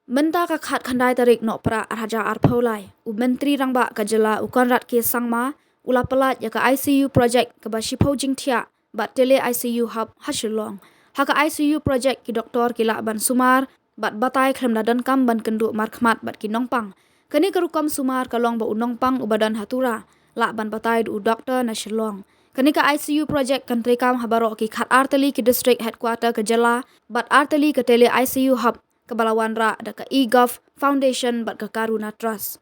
Menta ka khat khandai tarik nok pra raja arpholai u menteri rangba ka jela u konrat ke sangma ula palat ya ka ICU project ka ba shipho jingthia ba tele ICU hub ha Shillong ha ka ICU project ki doktor ki la ban Sumar bat batai khlem na dan kam ban kendu markhmat bat ki Nongpang kani ka rukam Sumar ka long ba u Nongpang u badan hatura la ban batai u doktor na Shillong kani ka ICU project kan trekam habaro ki khat artali ki district headquarter ka jela bat artali ka tele ICU hub Kabalawan Ra da ka eGov Foundation bat ka Karuna Trust.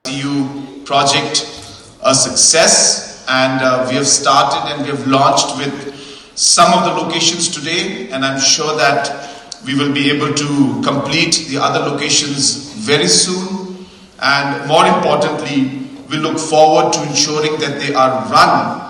ICU project a success and we have started and we have launched with some of the locations today, and I'm sure that we will be able to complete the other locations very soon, and more importantly we look forward to ensuring that they are run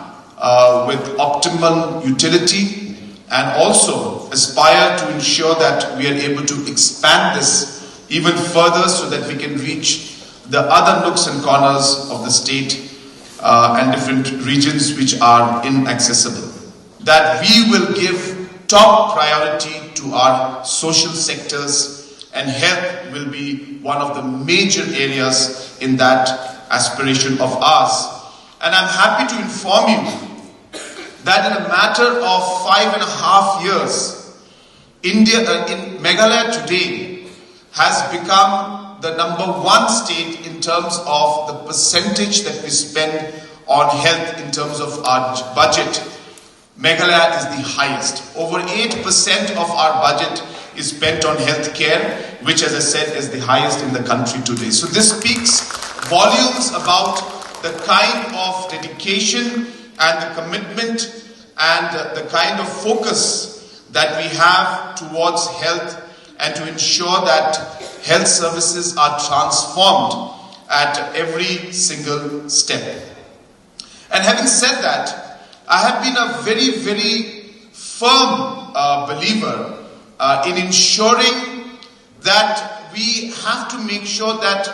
with optimal utility, and also aspire to ensure that we are able to expand this even further so that we can reach the other nooks and corners of the state and different regions which are inaccessible. That we will give top priority to our social sectors, and health will be one of the major areas in that aspiration of ours. And I'm happy to inform you that in a matter of 5.5 years, India in Meghalaya today has become the #1 state in terms of the percentage that we spend on health in terms of our budget. Meghalaya is the highest. Over 8% of our budget is spent on health care, which, as I said, is the highest in the country today. So this speaks volumes about the kind of dedication and the commitment and the kind of focus that we have towards health, and to ensure that health services are transformed at every single step. And having said that, I have been a very, very firm believer in ensuring that we have to make sure that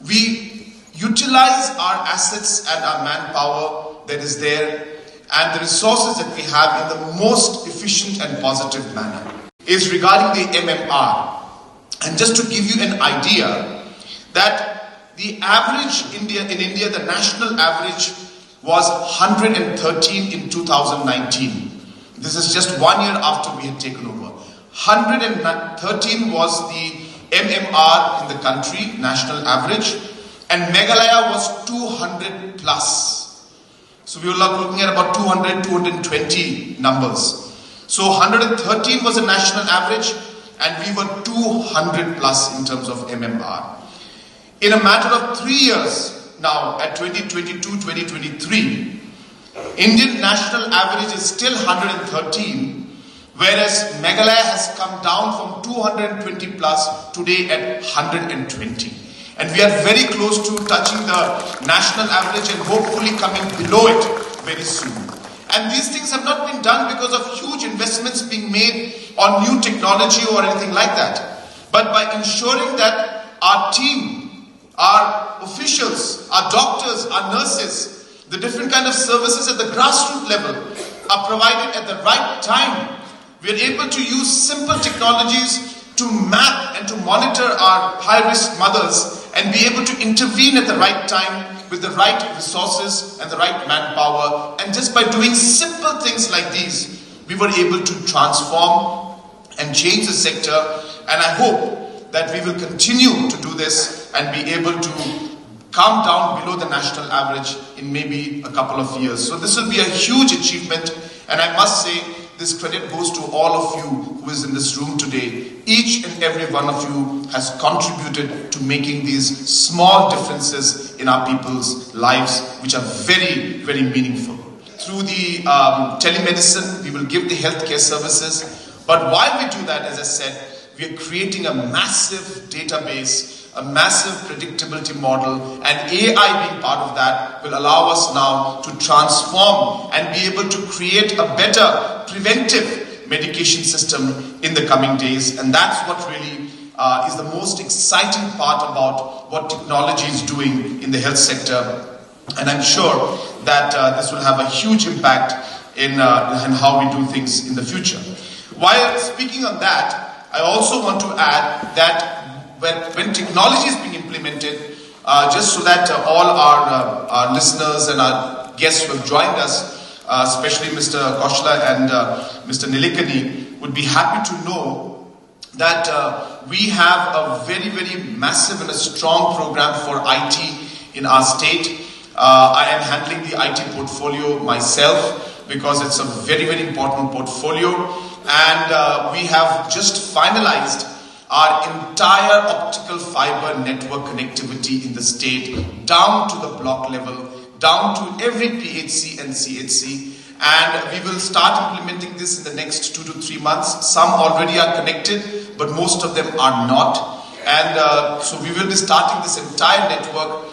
we utilize our assets and our manpower that is there and the resources that we have in the most efficient and positive manner. Is regarding the MMR. And just to give you an idea, that the average in India, the national average was 113 in 2019. This is just 1 year after we had taken over. 113 was the MMR in the country, national average, and Meghalaya was 200 plus. So we were looking at about 200, 220 numbers. So 113 was a national average, and we were 200 plus in terms of MMR. In a matter of 3 years now, at 2022-2023, Indian national average is still 113, whereas Meghalaya has come down from 220 plus today at 120. And we are very close to touching the national average and hopefully coming below it very soon. And these things have not been done because of huge investments being made on new technology or anything like that, but by ensuring that our team, our officials, our doctors, our nurses, the different kind of services at the grassroots level are provided at the right time. We are able to use simple technologies to map and to monitor our high-risk mothers and be able to intervene at the right time with the right resources and the right manpower. And just by doing simple things like these, we were able to transform and change the sector. And I hope that we will continue to do this and be able to come down below the national average in maybe a couple of years. So this will be a huge achievement, and I must say this credit goes to all of you who is in this room today. Each and every one of you has contributed to making these small differences in our people's lives, which are very, very meaningful. Through the telemedicine, we will give the healthcare services. But while we do that, as I said, we are creating a massive database, a massive predictability model, and AI being part of that will allow us now to transform and be able to create a better preventive medication system in the coming days. And that's what really is the most exciting part about what technology is doing in the health sector. And I'm sure that this will have a huge impact in how we do things in the future. While speaking on that, I also want to add that when technology is being implemented, just so that all our listeners and our guests who have joined us, especially Mr. Koshla and Mr. Nilikani, would be happy to know that we have a very, very massive and a strong program for IT in our state. I am handling the IT portfolio myself because it's a very, very important portfolio, and we have just finalized our entire optical fiber network connectivity in the state, down to the block level, down to every PHC and CHC, and we will start implementing this in the next 2 to 3 months. Some already are connected, but most of them are not, and so we will be starting this entire network